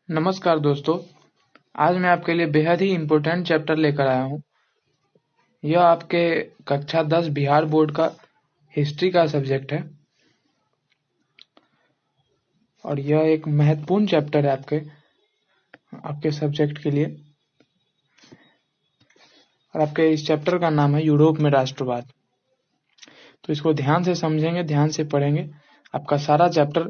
नमस्कार दोस्तों। आज मैं आपके लिए बेहद ही इम्पोर्टेंट चैप्टर लेकर आया हूँ। यह आपके कक्षा 10 बिहार बोर्ड का हिस्ट्री का सब्जेक्ट है और यह एक महत्वपूर्ण चैप्टर है आपके सब्जेक्ट के लिए। और आपके इस चैप्टर का नाम है यूरोप में राष्ट्रवाद। तो इसको ध्यान से समझेंगे, ध्यान से पढ़ेंगे, आपका सारा चैप्टर,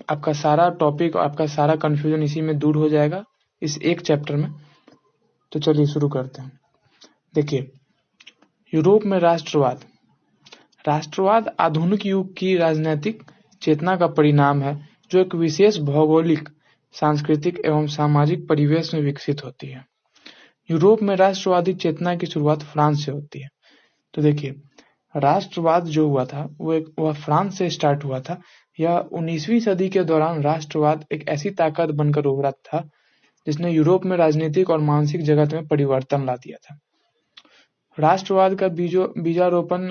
आपका सारा टॉपिक, आपका सारा कंफ्यूजन इसी में दूर हो जाएगा, इस एक चैप्टर में। तो चलिए शुरू करते हैं। देखिए, यूरोप में राष्ट्रवाद। राष्ट्रवाद आधुनिक युग की राजनीतिक चेतना का परिणाम है जो एक विशेष भौगोलिक, सांस्कृतिक एवं सामाजिक परिवेश में विकसित होती है। यूरोप में राष्ट्रवादी चेतना की शुरुआत फ्रांस से होती है। तो देखिए, राष्ट्रवाद जो हुआ था वह फ्रांस से स्टार्ट हुआ था। यह 19वीं सदी के दौरान राष्ट्रवाद एक ऐसी ताकत बनकर उभरा था जिसने यूरोप में राजनीतिक और मानसिक जगत में परिवर्तन ला दिया था। राष्ट्रवाद का बीजारोपण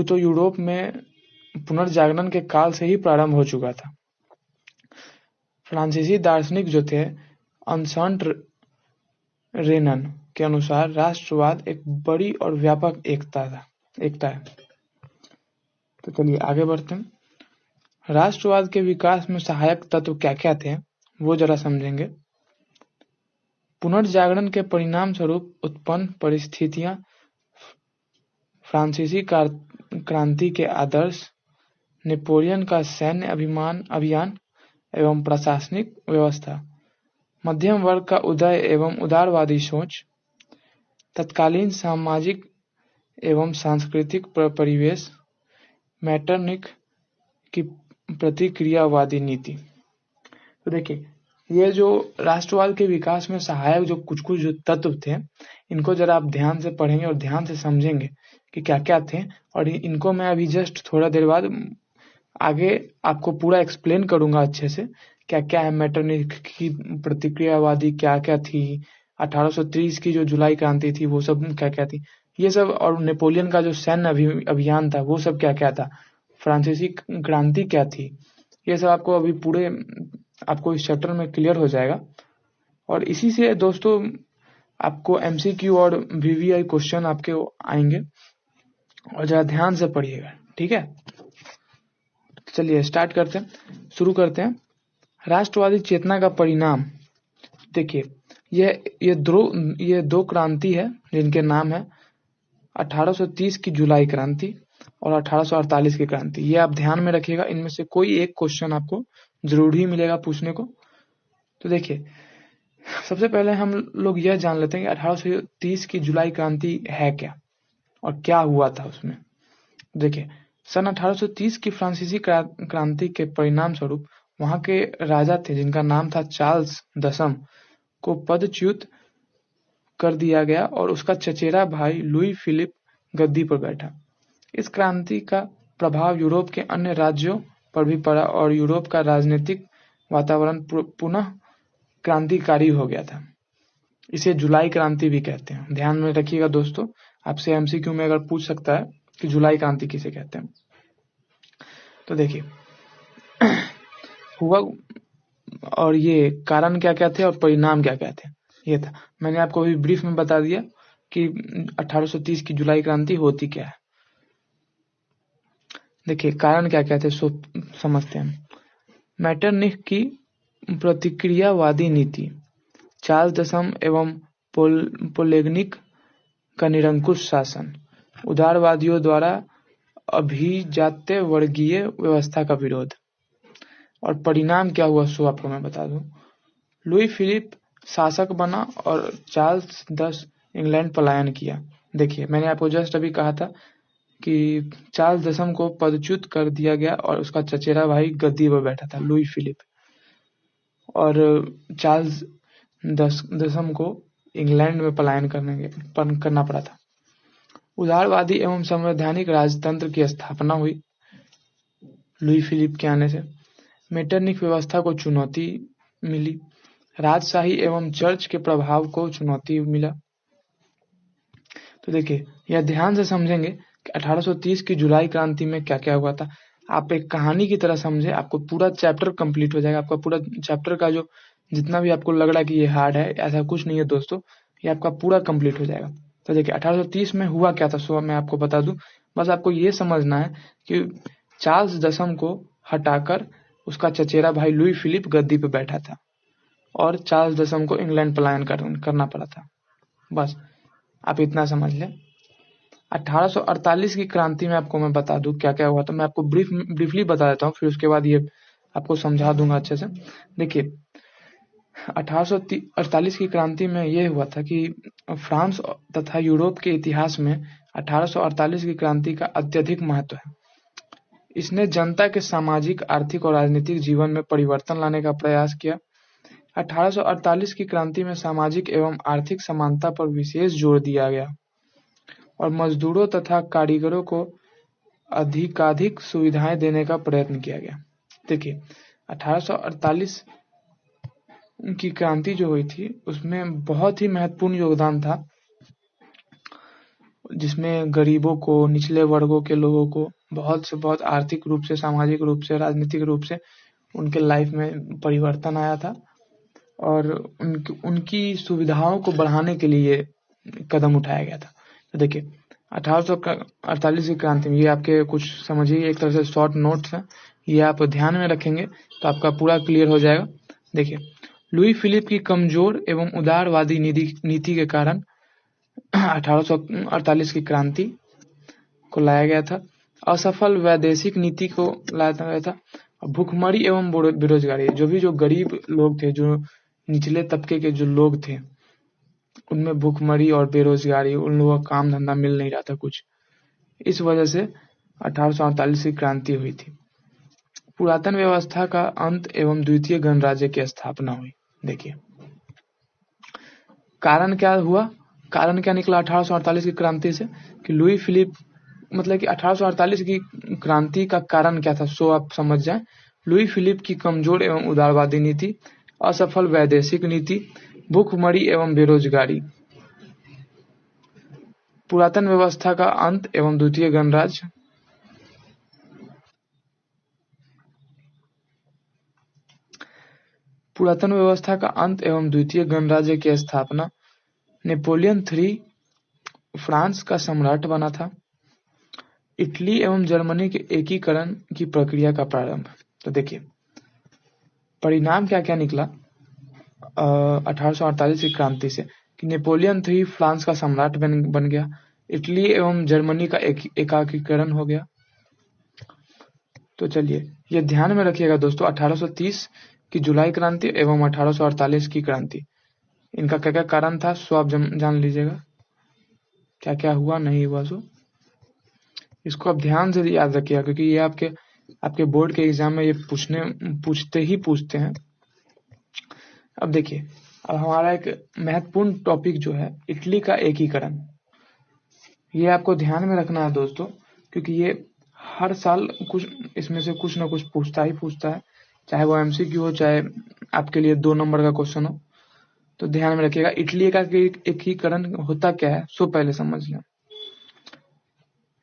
तो यूरोप में पुनर्जागरण के काल से ही प्रारंभ हो चुका था। फ्रांसीसी दार्शनिक जो थे अंसंट रेनन के अनुसार राष्ट्रवाद एक बड़ी और व्यापक एकता है। तो चलिए आगे बढ़ते हैं। राष्ट्रवाद के विकास में सहायक तत्व क्या क्या थे वो जरा समझेंगे। पुनर्जागरण के परिणाम स्वरूप उत्पन्न परिस्थितियां, फ्रांसीसी क्रांति के आदर्श, नेपोलियन का सैन्य अभियान एवं प्रशासनिक व्यवस्था, मध्यम वर्ग का उदय एवं उदारवादी सोच, तत्कालीन सामाजिक एवं सांस्कृतिक परिवेश, मैटरनिख की प्रतिक्रियावादी नीति। तो देखिए, ये जो राष्ट्रवाद के विकास में सहायक जो कुछ जो तत्व थे, इनको जरा आप ध्यान से पढ़ेंगे और ध्यान से समझेंगे कि क्या क्या थे। और इनको मैं अभी जस्ट थोड़ा देर बाद आगे आपको पूरा एक्सप्लेन करूंगा अच्छे से, क्या क्या है। मैटरनिख की प्रतिक्रियावादी क्या क्या थी, 1830 की जो जुलाई क्रांति थी वो सब क्या क्या थी, ये सब, और नेपोलियन का जो सैन्य अभियान था वो सब क्या क्या था, फ्रांसीसी क्रांति क्या थी, ये सब आपको इस चैप्टर में क्लियर हो जाएगा। और इसी से दोस्तों आपको एमसीक्यू और वीवीआई क्वेश्चन आपके आएंगे, और जरा ध्यान से पढ़िएगा, ठीक है। चलिए शुरू करते हैं। राष्ट्रवादी चेतना का परिणाम। देखिए, ये दो क्रांति है जिनके नाम है 1830 की जुलाई क्रांति और 1848 की क्रांति। ये आप ध्यान में रखिएगा, इनमें से कोई एक क्वेश्चन आपको जरूर ही मिलेगा पूछने को। तो देखिए, सबसे पहले हम लोग यह जान लेते हैं कि 1830 की जुलाई क्रांति है क्या और क्या हुआ था उसमें। देखिए, सन 1830 की फ्रांसीसी क्रांति के परिणाम स्वरूप वहां के राजा थे जिनका नाम था चार्ल्स दसम को पदच्युत कर दिया गया और उसका चचेरा भाई लुई फिलिप गद्दी पर बैठा। इस क्रांति का प्रभाव यूरोप के अन्य राज्यों पर भी पड़ा और यूरोप का राजनीतिक वातावरण पुनः क्रांतिकारी हो गया था। इसे जुलाई क्रांति भी कहते हैं। ध्यान में रखिएगा दोस्तों, आपसे एमसीक्यू में अगर पूछ सकता है कि जुलाई क्रांति किसे कहते हैं। तो देखिए हुआ, और ये कारण क्या क्या थे और परिणाम क्या क्या थे, ये था। मैंने आपको अभी ब्रीफ में बता दिया कि 1830 की जुलाई क्रांति होती क्या है। देखिए, कारण क्या क्या थे सो समझते हैं। मैटरनिख की प्रतिक्रियावादी नीति, चार्ल्स दसम एवं पोलेग्निक का निरंकुश शासन, उदारवादियों द्वारा अभिजात्य वर्गीय व्यवस्था का विरोध। और परिणाम क्या हुआ सो आपको मैं बता दूं। लुई फिलिप शासक बना और चार्ल्स 10 इंग्लैंड पलायन किया। देखिए, मैंने आपको जस्ट अभी कहा था कि चार्ल्स दसम को पदच्युत कर दिया गया और उसका चचेरा भाई गद्दी पर बैठा था, लुई फिलिप, और चार्ल्स दसम को इंग्लैंड में पलायन करना पड़ा था। उदारवादी एवं संवैधानिक राजतंत्र की स्थापना हुई लुई फिलिप के आने से। मेटरनिख व्यवस्था को चुनौती मिली। राजशाही एवं चर्च के प्रभाव को चुनौती मिला। तो देखिए, यह ध्यान से समझेंगे कि 1830 की जुलाई क्रांति में क्या क्या हुआ था। आप एक कहानी की तरह समझे, आपको पूरा चैप्टर कंप्लीट हो जाएगा। आपका पूरा चैप्टर का जो जितना भी आपको लग रहा है कि ये हार्ड है, ऐसा कुछ नहीं है दोस्तों, ये आपका पूरा कंप्लीट हो जाएगा। तो देखिए 1830 में हुआ क्या था, सो मैं आपको बता दूं। बस आपको ये समझना है कि चार्ल्स दशम को हटाकर उसका चचेरा भाई लुई फिलिप गद्दी पे बैठा था और चार्ल्स दशम को इंग्लैंड पलायन करना पड़ा था। बस आप इतना समझ लें। 1848 की क्रांति में आपको मैं बता दूं क्या क्या हुआ, तो मैं आपको ब्रीफली बता देता हूँ, फिर उसके बाद ये आपको समझा दूंगा अच्छे से। देखिए 1848 की क्रांति में यह हुआ था कि फ्रांस तथा यूरोप के इतिहास में 1848 की क्रांति का अत्यधिक महत्व है। इसने जनता के सामाजिक, आर्थिक और राजनीतिक जीवन में परिवर्तन लाने का प्रयास किया। 1848 की क्रांति में सामाजिक एवं आर्थिक समानता पर विशेष जोर दिया गया और मजदूरों तथा कारीगरों को अधिकाधिक सुविधाएं देने का प्रयत्न किया गया। देखिए 1848 की क्रांति जो हुई थी उसमें बहुत ही महत्वपूर्ण योगदान था, जिसमें गरीबों को, निचले वर्गों के लोगों को बहुत से बहुत आर्थिक रूप से, सामाजिक रूप से, राजनीतिक रूप से उनके लाइफ में परिवर्तन आया था और उनकी सुविधाओं को बढ़ाने के लिए कदम उठाया गया था। तो देखिए 1848 की क्रांति में, ये आपके कुछ समझिए एक तरह से शॉर्ट नोट्स हैं, ये आप ध्यान में रखेंगे तो आपका पूरा क्लियर हो जाएगा। देखिए लुई फिलिप की कमजोर एवं उदारवादी नीति के कारण 1848 की क्रांति को लाया गया था। असफल वैदेशिक नीति को लाया गया था। भूखमरी एवं बेरोजगारी, जो गरीब लोग थे, जो निचले तबके के जो लोग थे, उनमें भूखमरी और बेरोजगारी, उन लोगों का काम धंधा मिल नहीं रहा था कुछ, इस वजह से 1848 की क्रांति हुई थी। पुरातन व्यवस्था का अंत एवं द्वितीय गणराज्य की स्थापना हुई। देखिए कारण क्या हुआ, कारण क्या निकला 1848 की क्रांति से, कि लुई फिलिप, मतलब कि 1848 की क्रांति का कारण क्या था, सो आप समझ जाएं। लुई फिलिप की कमजोर एवं उदारवादी नीति, असफल वैदेशिक नीति, भूखमरी एवं बेरोजगारी, पुरातन व्यवस्था का अंत एवं द्वितीय गणराज्य, पुरातन व्यवस्था का अंत एवं द्वितीय गणराज्य की स्थापना, नेपोलियन III फ्रांस का सम्राट बना था, इटली एवं जर्मनी के एकीकरण की प्रक्रिया का प्रारंभ। तो देखिए परिणाम क्या क्या निकला 1848 की क्रांति से, कि नेपोलियन III फ्रांस का सम्राट बन गया, इटली एवं जर्मनी का एकीकरण हो गया। तो चलिए ये ध्यान में रखिएगा दोस्तों, 1830 की जुलाई क्रांति एवं 1848 की क्रांति, इनका क्या क्या कारण था, सो आप जान लीजिएगा क्या क्या हुआ नहीं हुआ। सो इसको आप ध्यान से याद रखिएगा, क्योंकि ये आपके बोर्ड के एग्जाम में ये पूछते हैं। अब देखिए, अब हमारा एक महत्वपूर्ण टॉपिक जो है इटली का एकीकरण, ये आपको ध्यान में रखना है दोस्तों, क्योंकि ये हर साल इसमें से कुछ ना कुछ पूछता है, चाहे वो MCQ हो, चाहे आपके लिए 2 नंबर का क्वेश्चन हो। तो ध्यान में रखिएगा इटली का एकीकरण होता क्या है, सो पहले समझ लें।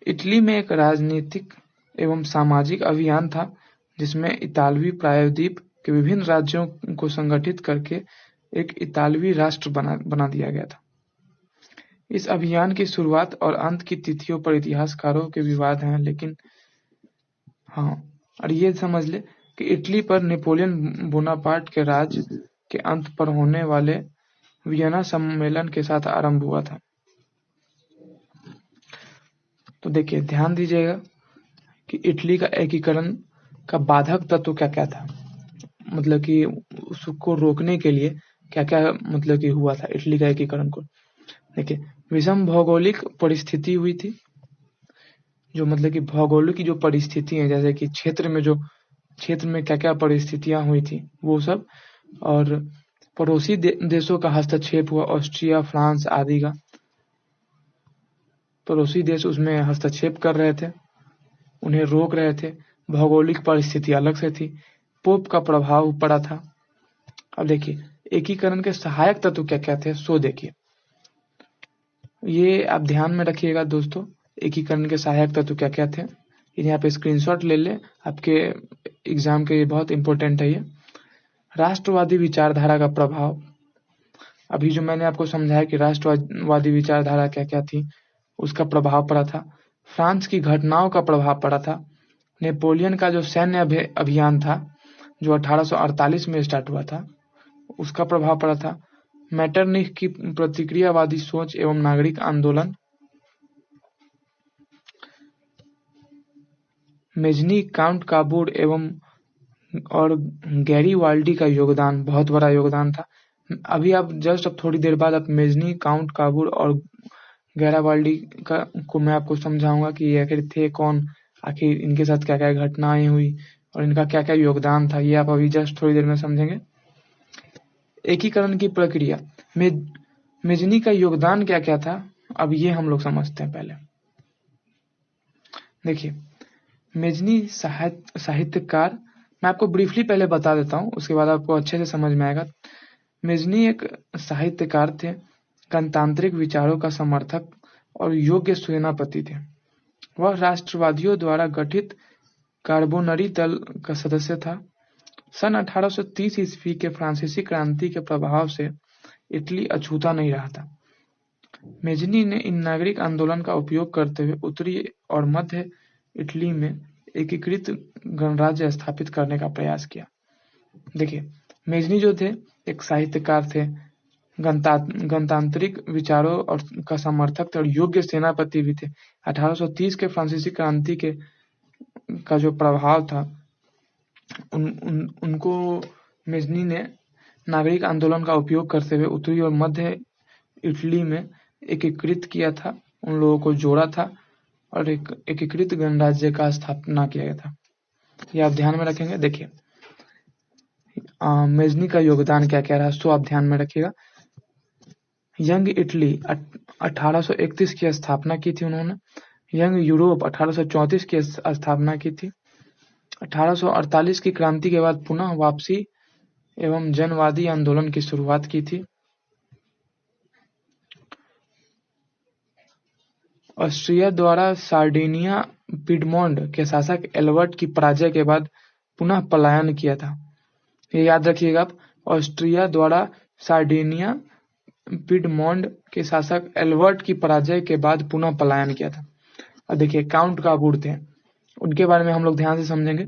इटली में एक राजनीतिक एवं सामाजिक अभियान था, जिसमें इतालवी प्रायद्वीप के विभिन्न राज्यों को संगठित करके एक इतालवी राष्ट्र बना दिया गया था। इस अभियान की शुरुआत और अंत की तिथियों पर इतिहासकारों के विवाद हैं, लेकिन हाँ, और ये समझ ले कि इटली पर नेपोलियन बोनापार्ट के राज के अंत पर होने वाले वियना सम्मेलन के साथ आरंभ हुआ था। तो देखिए ध्यान दीजिएगा कि इटली का एकीकरण का बाधक तत्व क्या क्या था, मतलब कि उसको रोकने के लिए क्या क्या मतलब कि हुआ था इटली का एकीकरण को। देखिए विषम भौगोलिक परिस्थिति हुई थी, जो मतलब कि भौगोलिक की जो परिस्थिति है, जैसे कि क्षेत्र में क्या क्या परिस्थितियां हुई थी वो सब, और पड़ोसी देशों का हस्तक्षेप हुआ, ऑस्ट्रिया, फ्रांस आदि का पड़ोसी देश उसमें हस्तक्षेप कर रहे थे, उन्हें रोक रहे थे। भौगोलिक परिस्थिति अलग से थी, पोप का प्रभाव पड़ा था। अब देखिए एकीकरण के सहायक तत्व क्या क्या थे, सो देखिए ये आप ध्यान में रखिएगा दोस्तों, एकीकरण के सहायक तत्व क्या क्या थे। यहाँ पे स्क्रीनशॉट ले ले, आपके एग्जाम के लिए बहुत इंपॉर्टेंट है ये। राष्ट्रवादी विचारधारा का प्रभाव, अभी जो मैंने आपको समझाया कि राष्ट्रवादी विचारधारा क्या क्या थी, उसका प्रभाव पड़ा था। फ्रांस की घटनाओं का प्रभाव पड़ा था। नेपोलियन का जो सैन्य अभियान था जो 1848 में स्टार्ट हुआ था, उसका प्रभाव पड़ा था। मैटरनिख की प्रतिक्रियावादी सोच एवं नागरिक आंदोलन, मेजनी, काउंट काबूर एवं और गैरीवाल्डी का योगदान, बहुत बड़ा योगदान था। अभी आप जस्ट अब थोड़ी देर बाद आप मेजनी, काउंट काबूर और गैरीवाल्डी का को मैं आपको समझाऊंगा कि ये आखिर थे कौन, आखिर इनके साथ क्या क्या घटनाएं हुई और इनका क्या क्या योगदान था, ये आप अभी जस्ट थोड़ी देर में समझेंगे। एकीकरण की प्रक्रिया, मेजनी का योगदान क्या क्या था, अब ये हम लोग समझते हैं। पहले देखिए, मेजनी साहित्यकार, मैं आपको ब्रीफली पहले बता देता हूँ, उसके बाद आपको अच्छे से समझ में आएगा। मेजनी एक साहित्यकार थे, गणतांत्रिक विचारों का समर्थक और योग्य सेनापति थे। वह राष्ट्रवादियों द्वारा गठित कार्बोनरी दल का सदस्य था। सन 1830 ईस्वी के फ्रांसीसी क्रांति के प्रभाव से इटली अछूता नहीं रहा था। मेजनी ने इन नागरिक आंदोलन का उपयोग करते हुए उत्तरी और मध्य इटली में एकीकृत गणराज्य स्थापित करने का प्रयास किया। देखिए, मेजनी जो थे एक साहित्यकार थे, गणतांत्रिक विचारों और का समर्थक थे और योग्य सेनापति भी थे। 1830 के फ्रांसीसी क्रांति का जो प्रभाव था उनको मेजनी ने नागरिक आंदोलन का उपयोग करते हुए उत्तरी और मध्य इटली में एकीकृत किया था, उन लोगों को जोड़ा था और एक एकीकृत गणराज्य का स्थापना किया गया था। ये आप ध्यान में रखेंगे। देखिए, मेजनी का योगदान क्या क्या रहा, सो आप ध्यान में रखिएगा। यंग इटली 1831 की स्थापना की थी उन्होंने। यंग यूरोप 1834 की स्थापना की थी। 1848 की क्रांति के बाद पुनः वापसी एवं जनवादी आंदोलन की शुरुआत की थी। ऑस्ट्रिया द्वारा सार्डिनिया पिडमोंट के शासक एल्बर्ट की पराजय के बाद पुनः पलायन किया था। ये याद रखिएगा आप, ऑस्ट्रिया द्वारा सार्डिनिया पिडमोंट के शासक एल्बर्ट की पराजय के बाद पुनः पलायन किया था। और देखिए, काउंट काबूर थे, उनके बारे में हम लोग ध्यान से समझेंगे।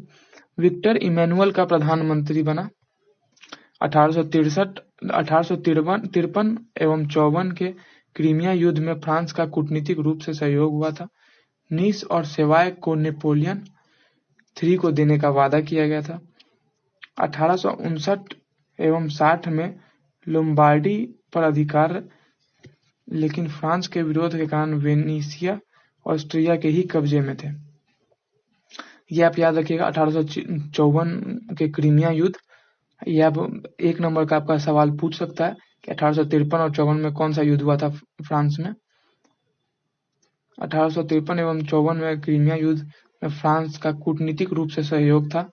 विक्टर इमैनुअल का प्रधानमंत्री बना। 1853 एवं 54 के क्रीमिया युद्ध में फ्रांस का कूटनीतिक रूप से सहयोग हुआ था। नीस और सेवाय को नेपोलियन III को देने का वादा किया गया था। 1859 एवं 60 में लोम्बार्डी पर अधिकार, लेकिन फ्रांस के विरोध के कारण वेनिसिया ऑस्ट्रिया के ही कब्जे में थे। ये आप याद रखिएगा। 1854 के क्रीमिया युद्ध, ये आप 1 नंबर का आपका सवाल पूछ सकता है कि 1853 और 54 में कौन सा युद्ध हुआ था फ्रांस में। 1853 एवं 54 में क्रीमिया युद्ध में फ्रांस का कूटनीतिक रूप से सहयोग था।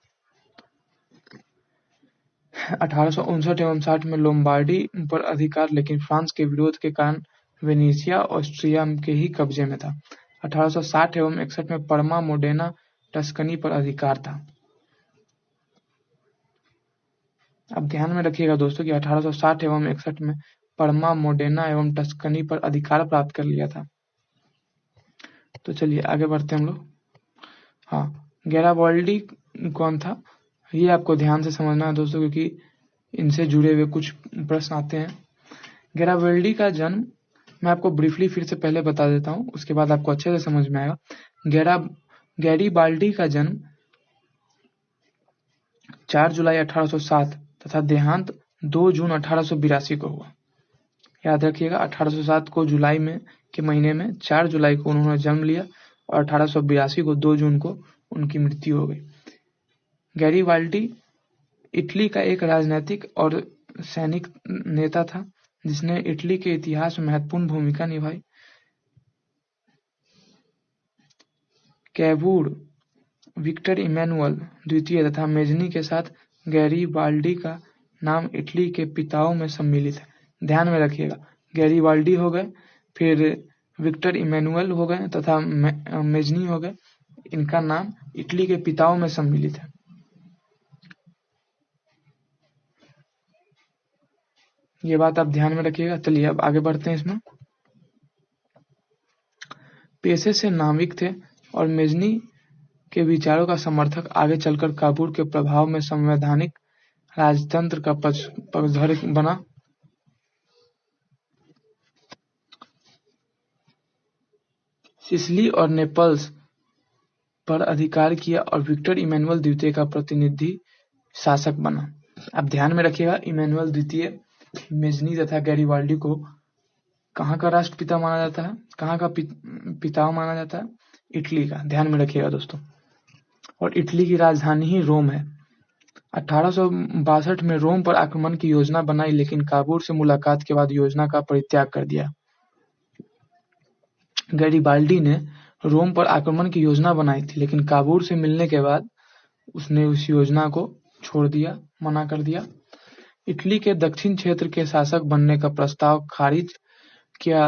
1859 एवं 60 में लोम्बार्डी पर अधिकार, लेकिन फ्रांस के विरोध के कारण वेनिसिया ऑस्ट्रिया के ही कब्जे में था। 1860 एवं 61 में परमा, मोडेना, टस्कनी पर अधिकार था। अब ध्यान में रखिएगा दोस्तों कि 1860 एवं 61 में परमा, मोडेना एवं टस्कनी पर अधिकार प्राप्त कर लिया था। तो चलिए आगे बढ़ते हैं हम लोग। हाँ, गैराबाल्डी कौन था, ये आपको ध्यान से समझना है दोस्तों, क्योंकि इनसे जुड़े हुए कुछ प्रश्न आते हैं। गैराबाल्डी का जन्म मैं आपको ब्रीफली फिर से पहले बता देता हूँ, उसके बाद आपको अच्छे से समझ में आएगा। गैरीबाल्डी का जन्म 4 जुलाई 1807 तथा देहांत 2 जून 1882 को हुआ। याद रखिएगा, 1807 को जुलाई में के महीने में 4 जुलाई को उन्होंने जन्म लिया और 1882 को 2 जून को उनकी मृत्यु हो गई। गैरीबाल्डी इटली का एक राजनीतिक और सैनिक नेता था जिसने इटली के इतिहास में महत्वपूर्ण भूमिका निभाई। कैबूर विक्टर इमैनुअल द्वितीय तथा मेजनी के साथ गैरीबाल्डी का नाम इटली के पिताओं में सम्मिलित है। ध्यान में रखिएगा, गैरीबाल्डी हो गए, फिर विक्टर इमैनुअल हो गए तथा मेजनी हो गए। इनका नाम इटली के पिताओं में सम्मिलित है। ये बात आप ध्यान में रखिएगा। चलिए अब आगे बढ़ते हैं। इसमें पेशे से नाविक थे और मेजनी के विचारों का समर्थक आगे चलकर काबुल के प्रभाव में संवैधानिक राजतंत्र का पक्षधर बना। सिसिली और नेपल्स पर अधिकार किया और विक्टर इमैनुअल द्वितीय का प्रतिनिधि शासक बना। अब ध्यान में रखिएगा, इमैनुअल द्वितीय मेजनी तथा गैरिबाल्डी को कहाँ का राष्ट्रपिता माना जाता है, कहाँ का पिता माना जाता है? इटली का। ध्यान में रखिएगा दोस्तों। और इटली की राजधानी ही रोम है। 1862 में रोम पर आक्रमण की योजना बनाई, लेकिन काबुल से मुलाकात के बाद योजना का परित्याग कर दिया। गैरिबाल्डी ने रोम पर आक्रमण की योजना बनाई थी, लेकिन काबुल से मिलने के बाद उसने उस योजना को छोड़ दिया, मना कर दिया। इटली के दक्षिण क्षेत्र के शासक बनने का प्रस्ताव खारिज किया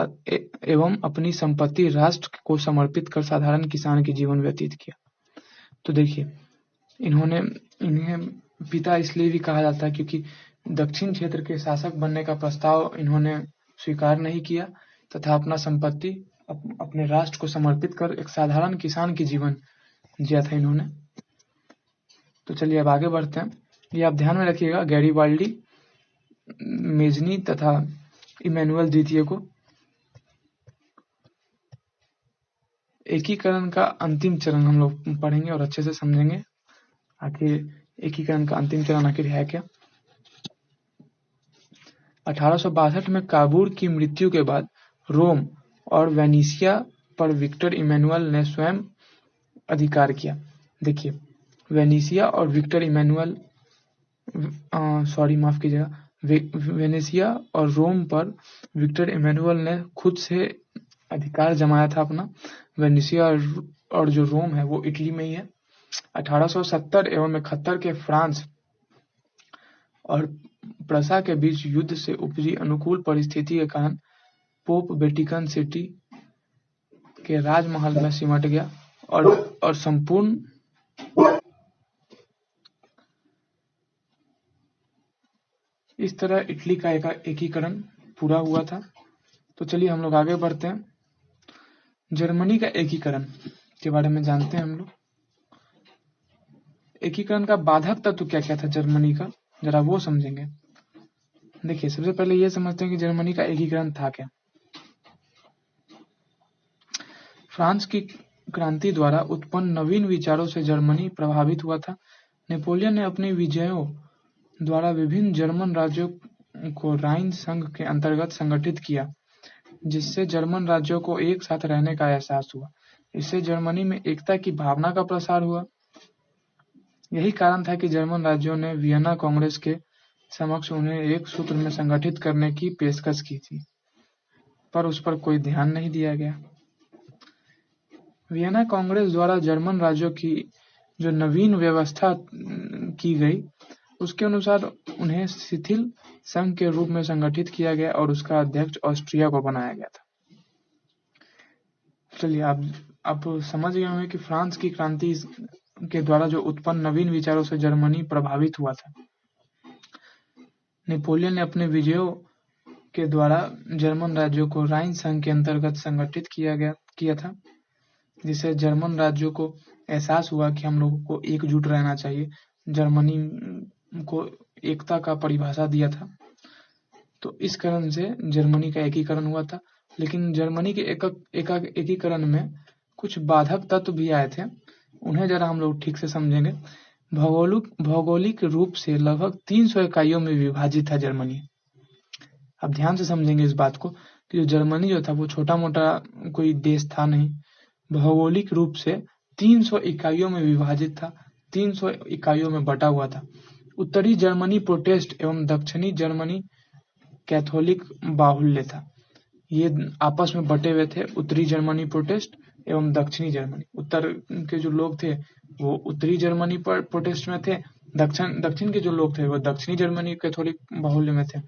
एवं अपनी संपत्ति राष्ट्र को समर्पित कर साधारण किसान के जीवन व्यतीत किया। तो देखिए, इन्हें पिता इसलिए भी कहा जाता है क्योंकि दक्षिण क्षेत्र के शासक बनने का प्रस्ताव इन्होंने स्वीकार नहीं किया तथा अपना संपत्ति अपने राष्ट्र को समर्पित कर एक साधारण किसान की जीवन जिया था इन्होंने। तो चलिए अब आगे बढ़ते हैं। ये आप ध्यान में रखिएगा, गैरिबाल्डी, मेजनी तथा इमैनुअल द्वितीय को एकीकरण का अंतिम चरण हम लोग पढ़ेंगे और अच्छे से समझेंगे आखिर एकीकरण का अंतिम चरण आखिर है क्या। 1862 में काबूल की मृत्यु के बाद रोम और वेनिसिया पर विक्टर इमैनुअल ने स्वयं अधिकार किया। देखिए, वेनिसिया और विक्टर इमैनुअल माफ कीजिएगा, वेनेसिया और रोम पर विक्टर इमैनुअल ने खुद से अधिकार जमाया था अपना। वेनेसिया और जो रोम है वो इटली में ही है। 1870 एवं 71 के फ्रांस और प्रसा के बीच युद्ध से उपजी अनुकूल परिस्थिति के कारण पोप वेटिकन सिटी के राजमहल में सिमट गया और संपूर्ण इस तरह इटली का एकीकरण पूरा हुआ था। तो चलिए हम लोग आगे बढ़ते हैं। जर्मनी का एकीकरण के बारे में जानते हैं हम लोग। एकीकरण का बाधक तत्व क्या क्या था जर्मनी का, जरा वो समझेंगे। देखिए, सबसे पहले ये समझते हैं कि जर्मनी का एकीकरण था क्या। फ्रांस की क्रांति द्वारा उत्पन्न नवीन विचारों से जर्मनी प्रभावित हुआ था। नेपोलियन ने अपनी विजयों द्वारा विभिन्न जर्मन राज्यों को राइन संघ के अंतर्गत संगठित किया, जिससे जर्मन राज्यों को एक साथ रहने का एहसास हुआ। इससे जर्मनी में एकता की भावना का प्रसार हुआ। यही कारण था कि जर्मन राज्यों ने वियना कांग्रेस के समक्ष उन्हें एक सूत्र में संगठित करने की पेशकश की थी, पर उस पर कोई ध्यान नहीं दिया गया। वियना कांग्रेस द्वारा जर्मन राज्यों की जो नवीन व्यवस्था की गई, उसके अनुसार उन्हें शिथिल संघ के रूप में संगठित किया गया और उसका अध्यक्ष ऑस्ट्रिया को बनाया गया था। चलिए, आप समझ गए होंगे कि फ्रांस की क्रांति के द्वारा जो उत्पन्न नवीन विचारों से जर्मनी प्रभावित हुआ था। नेपोलियन ने अपने विजयों के द्वारा जर्मन राज्यों को राइन संघ के अंतर्गत संगठित किया था, जिससे जर्मन राज्यों को एहसास हुआ कि हम लोगों को एकजुट रहना चाहिए। जर्मनी को एकता का परिभाषा दिया था। तो इस कारण से जर्मनी का एकीकरण हुआ था। लेकिन जर्मनी के एकीकरण में कुछ बाधक तत्व भी आए थे, उन्हें जरा हम लोग ठीक से समझेंगे। भौगोलिक रूप से लगभग 300 इकाइयों में विभाजित था जर्मनी। अब ध्यान से समझेंगे इस बात को कि जो जर्मनी जो था वो छोटा मोटा कोई देश था नहीं। भौगोलिक रूप से 300 इकाइयों में विभाजित था, 300 इकाइयों में बटा हुआ था। उत्तरी जर्मनी प्रोटेस्ट एवं दक्षिणी जर्मनी कैथोलिक बाहुल्य था। ये आपस में बटे हुए थे, उत्तरी जर्मनी प्रोटेस्ट एवं दक्षिणी जर्मनी। उत्तर के जो लोग थे वो उत्तरी जर्मनी पर प्रोटेस्ट में थे, दक्षिण के जो लोग थे वो दक्षिणी जर्मनी कैथोलिक बाहुल्य में थे।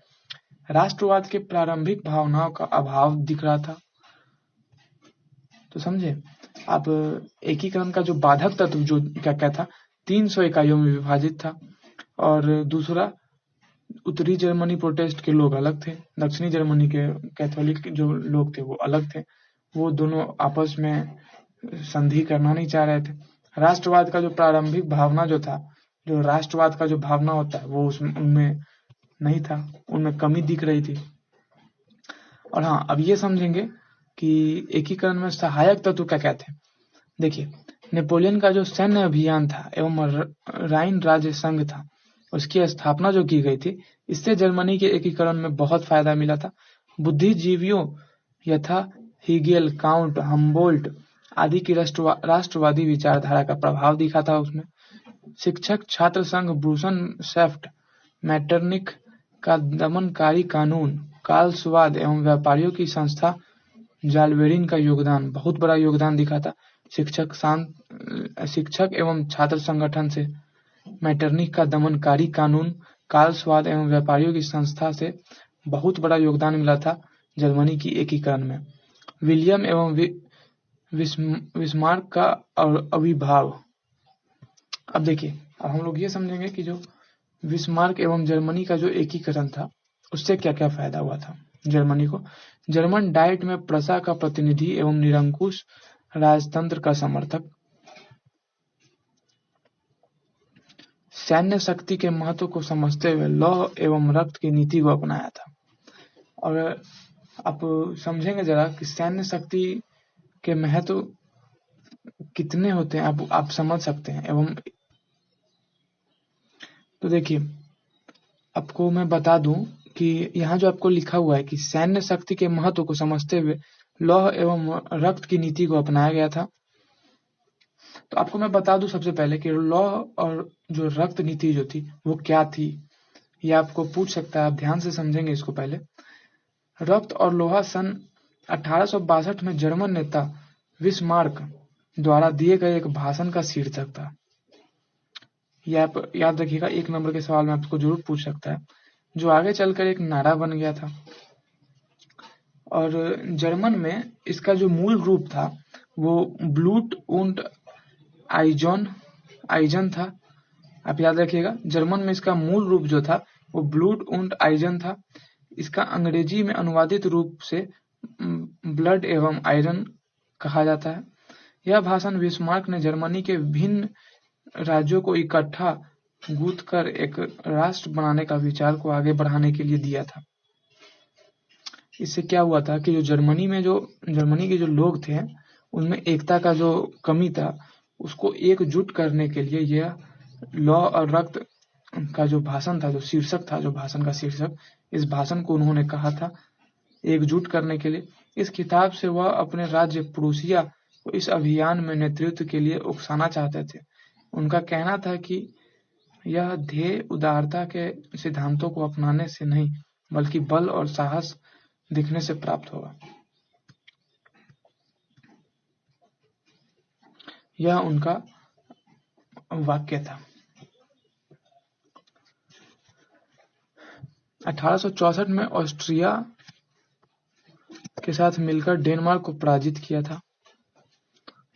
राष्ट्रवाद के प्रारंभिक भावनाओं का अभाव दिख रहा था। तो समझे, अब एकीकरण का जो बाधक तत्व जो क्या था 300 इकाइयों में विभाजित था। और दूसरा, उत्तरी जर्मनी प्रोटेस्ट के लोग अलग थे, दक्षिणी जर्मनी के कैथोलिक जो लोग थे वो अलग थे। वो दोनों आपस में संधि करना नहीं चाह रहे थे। राष्ट्रवाद का जो प्रारंभिक भावना जो था, जो राष्ट्रवाद का जो भावना होता है वो उसमें उनमें नहीं था, उनमें कमी दिख रही थी। और हाँ, अब ये समझेंगे कि एकीकरण में सहायक तत्व क्या क्या थे। देखिए, नेपोलियन का जो सैन्य अभियान था एवं राइन राज्य संघ था, उसकी स्थापना जो की गई थी, इससे जर्मनी के एकीकरण में बहुत फायदा मिला था। बुद्धिजीवियों यथा हीगेल, काउंट, हम्बोल्ट आदि की राष्ट्रवादी विचारधारा का प्रभाव दिखा था उसमें। शिक्षक छात्र संघ ब्रूसन सेफ्ट, मैटरनिक का दमनकारी कानून, कालसवाद एवं व्यापारियों की संस्था जालबेरिन का योगदान, बहुत बड़ा योगदान दिखा था। शिक्षक एवं छात्र संगठन से, मैटरनिक का दमनकारी कानून, कालसवाद एवं व्यापारियों की संस्था से बहुत बड़ा योगदान मिला था जर्मनी की एकीकरण में। विलियम एवं विस्मार्क का अविभाव। अब देखिए, अब हम लोग ये समझेंगे कि जो विस्मार्क एवं जर्मनी का जो एकीकरण था उससे क्या क्या फायदा हुआ था जर्मनी को। जर्मन डाइट में प्रजा का प्रतिनिधि एवं निरंकुश राजतंत्र का समर्थक, सैन्य शक्ति के महत्व को समझते हुए लौह एवं रक्त की नीति को अपनाया था। और आप समझेंगे जरा कि सैन्य शक्ति के महत्व कितने होते हैं, आप समझ सकते हैं। एवं तो देखिए, आपको मैं बता दूं कि यहाँ जो आपको लिखा हुआ है कि सैन्य शक्ति के महत्व को समझते हुए लौह एवं रक्त की नीति को अपनाया गया था। तो आपको मैं बता दूं सबसे पहले कि लौह और जो रक्त नीति जो थी वो क्या थी, ये आपको पूछ सकता है। आप ध्यान से समझेंगे इसको। पहले, रक्त और लोहा सन 1862 में जर्मन नेता विस्मार्क द्वारा दिए गए एक भाषण का शीर्षक था। यह आप याद रखिएगा, 1 नंबर के सवाल में आपको जरूर पूछ सकता है, जो आगे चलकर एक नारा बन गया था। और जर्मन में इसका जो मूल रूप था वो ब्लूट und आइजन था। आप याद रखिएगा, जर्मन में इसका मूल रूप जो था वो ब्लूट und आइजन था। इसका अंग्रेजी में अनुवादित रूप से ब्लड एवं आयरन कहा जाता है। यह भाषण विस्मार्क ने जर्मनी के विभिन्न राज्यों को इकट्ठा गूंथकर एक राष्ट्र बनाने का विचार को आगे बढ़ाने के लिए दिया था। इससे क्या हुआ था कि जो जर्मनी के जो लोग थे उनमें एकता का जो कमी था उसको एकजुट करने के लिए यह लौह और रक्त का जो भाषण था, जो शीर्षक था, जो भाषण का शीर्षक, इस भाषण को उन्होंने कहा था एकजुट करने के लिए। इस किताब से वह अपने राज्य प्रूसिया को इस अभियान में नेतृत्व के लिए उकसाना चाहते थे। उनका कहना था कि यह ध्येय उदारता के सिद्धांतों को अपनाने से नहीं बल्कि बल और साहस दिखने से प्राप्त होगा। यह उनका वाक्य था। 1864 में ऑस्ट्रिया के साथ मिलकर डेनमार्क को पराजित किया था।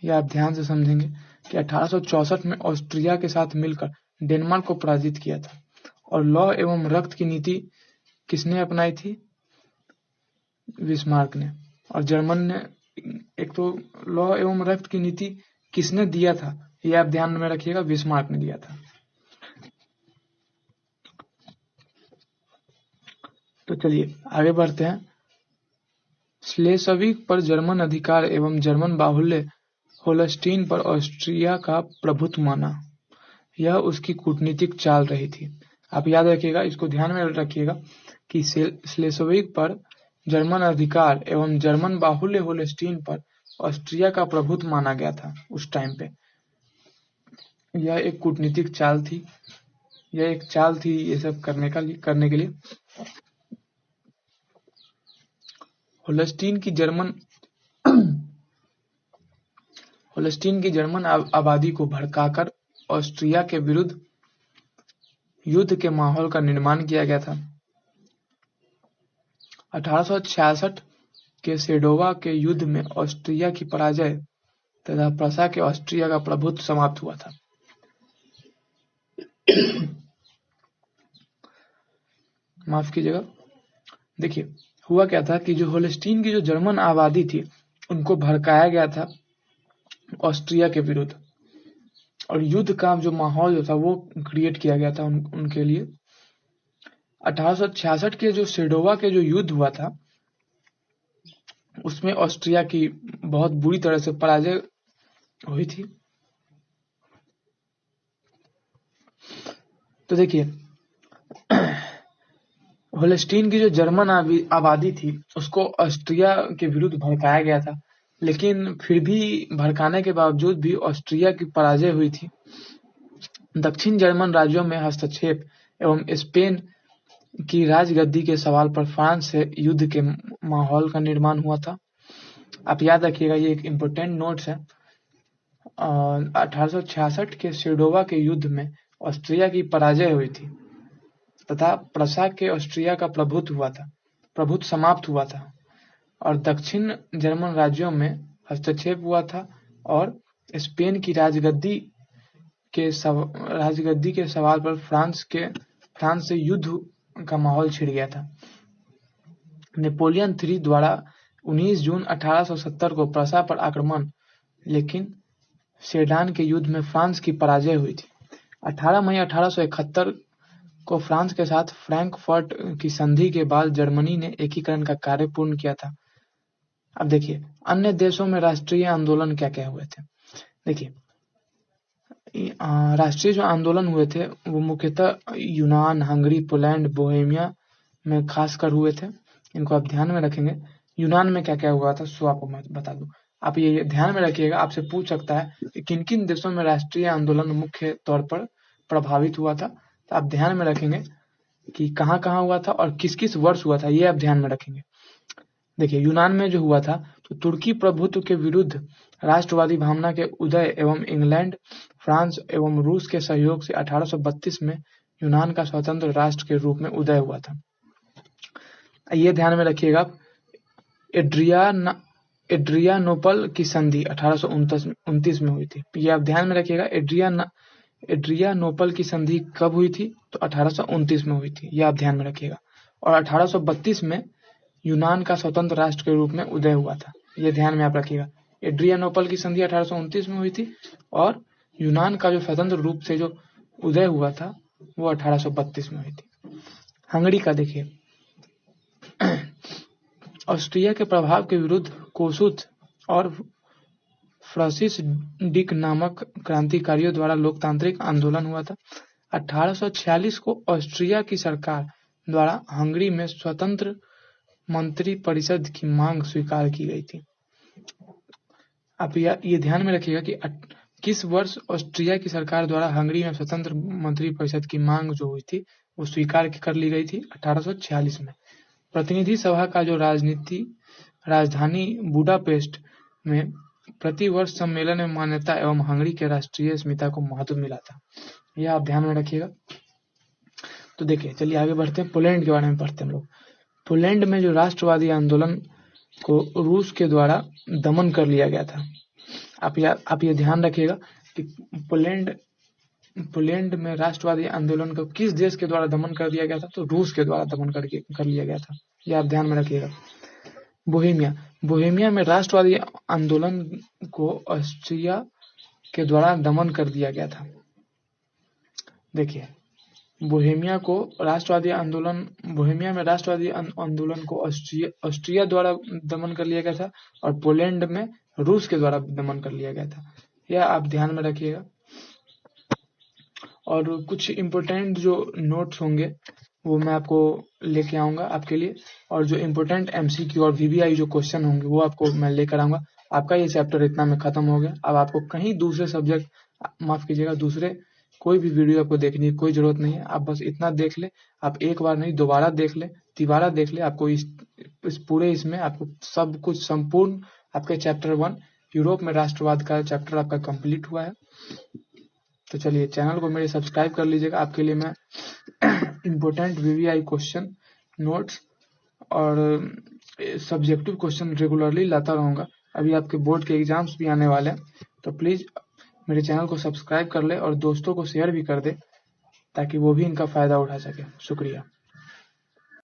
यह आप ध्यान से समझेंगे कि 1864 में ऑस्ट्रिया के साथ मिलकर डेनमार्क को पराजित किया था। और लौह एवं रक्त की नीति किसने अपनाई थी? विस्मार्क ने। और जर्मन ने, एक तो लौह एवं रक्त की नीति किसने दिया था, यह आप ध्यान में रखिएगा, विस्मार्क ने दिया था। तो चलिए आगे बढ़ते हैं। स्लेसविक पर जर्मन अधिकार एवं जर्मन बाहुल्य होल्स्टीन पर ऑस्ट्रिया का प्रभुत्व माना, यह उसकी कूटनीतिक चाल रही थी। आप याद रखिएगा, इसको ध्यान में रखिएगा कि स्लेसविक पर जर्मन अधिकार एवं जर्मन बाहुल्य होल्स्टीन पर ऑस्ट्रिया का प्रभुत्व माना गया था उस टाइम पे। यह एक कूटनीतिक चाल थी, यह एक चाल थी ये सब करने के लिए। होल्स्टीन की जर्मन आबादी को भड़काकर ऑस्ट्रिया के विरुद्ध युद्ध के माहौल का निर्माण किया गया था। 1866 के सेडोवा के युद्ध में ऑस्ट्रिया की पराजय तथा प्रसा के ऑस्ट्रिया का प्रभुत्व समाप्त हुआ था। माफ कीजिएगा। देखिए हुआ क्या था कि जो होलेस्टीन की जो जर्मन आबादी थी उनको भड़काया गया था ऑस्ट्रिया के विरुद्ध, और युद्ध का जो माहौल जो था वो क्रिएट किया गया था उनके लिए। 1866 के जो सेडोवा के जो युद्ध हुआ था उसमें ऑस्ट्रिया की बहुत बुरी तरह से पराजय हुई थी। तो देखिए होलेस्टीन की जो जर्मन आबादी थी उसको ऑस्ट्रिया के विरुद्ध भड़काया गया था, लेकिन फिर भी भड़काने के बावजूद भी ऑस्ट्रिया की पराजय हुई थी। दक्षिण जर्मन राज्यों में हस्तक्षेप एवं स्पेन की राजगद्दी के सवाल पर फ्रांस से युद्ध के माहौल का निर्माण हुआ था। आप याद रखिएगा, ये एक इम्पोर्टेंट नोट्स है। 1866 के सेडोवा के युद्ध में ऑस्ट्रिया की पराजय हुई थी तथा प्रसा के ऑस्ट्रिया का प्रभुत्व समाप्त हुआ था और दक्षिण जर्मन राज्यों में हस्तक्षेप हुआ था और स्पेन की राजगद्दी के सवाल पर फ्रांस से युद्ध का माहौल छिड़ गया था। नेपोलियन III द्वारा 19 जून 1870 को प्रसा पर आक्रमण, लेकिन सेडान के युद्ध में फ्रांस की पराजय हुई थी। 18 मई 1871 को फ्रांस के साथ फ्रैंकफर्ट की संधि के बाद जर्मनी ने एकीकरण का कार्य पूर्ण किया था। अब देखिए अन्य देशों में राष्ट्रीय आंदोलन क्या क्या हुए थे। देखिए राष्ट्रीय जो आंदोलन हुए थे वो मुख्यतः यूनान, हंगरी, पोलैंड, बोहेमिया में खासकर हुए थे। इनको आप ध्यान में रखेंगे। यूनान में क्या क्या हुआ था सो आपको मैं बता दूं। आप ये ध्यान में रखिएगा, आपसे पूछ सकता है कि किन किन देशों में राष्ट्रीय आंदोलन मुख्य तौर पर प्रभावित हुआ था। तो आप ध्यान में रखेंगे कि कहाँ कहाँ हुआ था और किस किस वर्ष हुआ था, ये आप ध्यान में रखेंगे। देखिए यूनान में जो हुआ था तो तुर्की प्रभुत्व के विरुद्ध राष्ट्रवादी भावना के उदय एवं इंग्लैंड, फ्रांस एवं रूस के सहयोग से 1832 में यूनान का स्वतंत्र राष्ट्र के रूप में उदय हुआ था। ये ध्यान में रखिएगा। एड्रियानोपल की संधि 1829 में हुई थी। ये आप ध्यान में रखिएगा। एड्रियानोपल की संधि कब हुई थी तो 1829 में हुई थी, ये आप ध्यान में रखिएगा। और 1832 में यूनान का स्वतंत्र राष्ट्र के रूप में उदय हुआ था, ये ध्यान में आप रखिएगा। एड्रियानोपल की संधि 1829 में हुई थी और यूनान का जो स्वतंत्र रूप से जो उदय हुआ था वो 1832 में हुई थी। हंगरी का देखिए ऑस्ट्रिया के प्रभाव के विरुद्ध कोसुत और फ्रांसिस डिक नामक क्रांतिकारियों द्वारा लोकतांत्रिक आंदोलन हुआ था। 1846 को ऑस्ट्रिया की सरकार द्वारा हंगरी में स्वतंत्र मंत्री परिषद की मांग स्वीकार की गई थी। आप ये ध्यान में रखिएगा कि किस वर्ष ऑस्ट्रिया की सरकार द्वारा हंगरी में स्वतंत्र मंत्री परिषद की मांग जो हुई थी वो स्वीकार कर ली गई थी 1846 में। प्रतिनिधि सभा का जो राजधानी बुडापेस्ट में प्रतिवर्ष सम्मेलन में मान्यता एवं हंगरी के राष्ट्रीय अस्मिता को महत्व मिला था, यह आप ध्यान में रखिएगा। तो देखिए चलिए आगे बढ़ते हैं, पोलैंड के बारे में पढ़ते हैं हम लोग। पोलैंड में जो राष्ट्रवादी आंदोलन को रूस के द्वारा दमन कर लिया गया था। आप ये ध्यान रखिएगा कि पोलैंड में राष्ट्रवादी आंदोलन को किस देश के द्वारा दमन कर दिया गया था तो रूस के द्वारा दमन कर लिया गया था, ये आप ध्यान में रखिएगा। बोहेमिया में राष्ट्रवादी आंदोलन को ऑस्ट्रिया के द्वारा दमन कर दिया गया था। देखिए बोहेमिया में राष्ट्रवादी आंदोलन को ऑस्ट्रिया द्वारा दमन कर लिया गया था और पोलैंड में रूस के द्वारा दमन कर लिया गया था, यह आप ध्यान में रखिएगा। और कुछ इम्पोर्टेंट जो नोट्स होंगे वो मैं आपको लेके आऊंगा आपके लिए, और जो इम्पोर्टेंट MCQ और VBI जो क्वेश्चन होंगे वो आपको मैं लेकर आऊंगा। आपका ये चैप्टर इतना में खत्म हो गया। अब आपको कहीं दूसरे सब्जेक्ट माफ कीजिएगा दूसरे कोई भी वीडियो आपको देखने की कोई जरूरत नहीं है। आप बस इतना देख ले, आप एक बार नहीं दोबारा देख ले, तिबारा देख ले, आपको इस पूरे इसमें आपको सब कुछ संपूर्ण आपके चैप्टर 1 यूरोप में राष्ट्रवाद का चैप्टर आपका कंप्लीट हुआ है। तो चलिए चैनल को मेरे सब्सक्राइब कर लीजिएगा। आपके लिए मैं इम्पोर्टेंट VBI क्वेश्चन नोट्स और सब्जेक्टिव क्वेश्चन रेगुलरली लाता रहूंगा। अभी आपके बोर्ड के एग्जाम्स भी आने वाले हैं, तो प्लीज़ मेरे चैनल को सब्सक्राइब कर ले और दोस्तों को शेयर भी कर दे ताकि वो भी इनका फ़ायदा उठा सके। शुक्रिया।